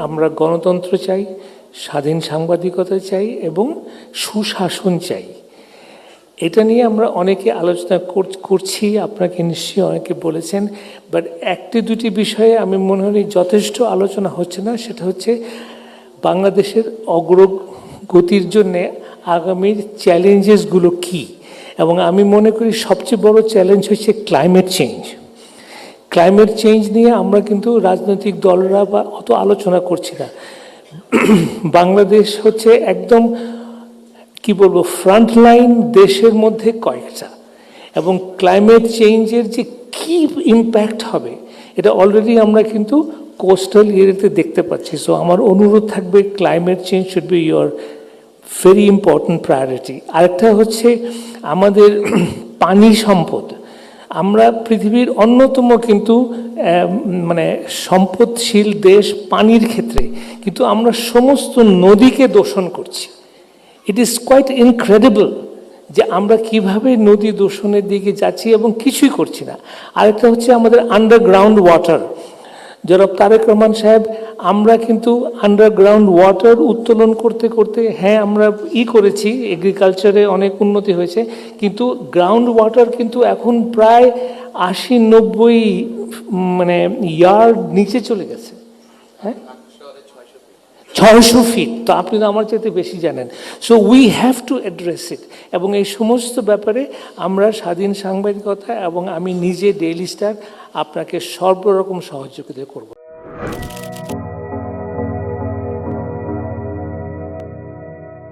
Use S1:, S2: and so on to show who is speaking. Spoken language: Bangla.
S1: আমরা গণতন্ত্র চাই, স্বাধীন সাংবাদিকতা চাই এবং সুশাসন চাই। এটা নিয়ে আমরা অনেকে আলোচনা করছি, আপনাকে নিশ্চয়ই অনেকে বলেছেন, বাট একটি দুটি বিষয়ে আমি মনে করি যথেষ্ট আলোচনা হচ্ছে না। সেটা হচ্ছে বাংলাদেশের অগ্রগতির জন্যে আগামীর চ্যালেঞ্জেসগুলো কী, এবং আমি মনে করি সবচেয়ে বড় চ্যালেঞ্জ হচ্ছে ক্লাইমেট চেঞ্জ। ক্লাইমেট চেঞ্জ নিয়ে আমরা কিন্তু রাজনৈতিক দলরা বা অত আলোচনা করছি না। বাংলাদেশ হচ্ছে একদম কি বলবো ফ্রন্টলাইন দেশের মধ্যে কয়েকটা, এবং ক্লাইমেট চেঞ্জের যে কী ইম্প্যাক্ট হবে এটা অলরেডি আমরা কিন্তু কোস্টাল এরিয়াতে দেখতে পাচ্ছি। সো আমার অনুরোধ থাকবে, climate change should be your very important priority. আরেকটা হচ্ছে আমাদের পানি সম্পদ। আমরা পৃথিবীর অন্যতম কিন্তু মানে সম্পদশীল দেশ পানির ক্ষেত্রে, কিন্তু আমরা সমস্ত নদীকে দূষণ করছি। ইট ইজ কোয়াইট ইনক্রেডিবল যে আমরা কিভাবে নদী দূষণের দিকে যাচ্ছি এবং কিছুই করছি না। আরেকটা হচ্ছে আমাদের আন্ডারগ্রাউন্ড ওয়াটার। জনাব তারেক রহমান সাহেব, আমরা কিন্তু আন্ডারগ্রাউন্ড ওয়াটার উত্তোলন করতে করতে, হ্যাঁ আমরা করেছি, এগ্রিকালচারে অনেক উন্নতি হয়েছে, কিন্তু গ্রাউন্ড ওয়াটার কিন্তু এখন প্রায় 80-90 মানে ইয়ার্ড নিচে চলে গেছে। হ্যাঁ, 600 ফিট। তো আপনি তো আমার চাইতে বেশি জানেন। So we have to address ইট, এবং এই সমস্ত ব্যাপারে আমরা স্বাধীন সাংবাদিকতা এবং আমি নিজে ডেইলি স্টার আপনাকে সর্বরকম সহযোগিতা করব।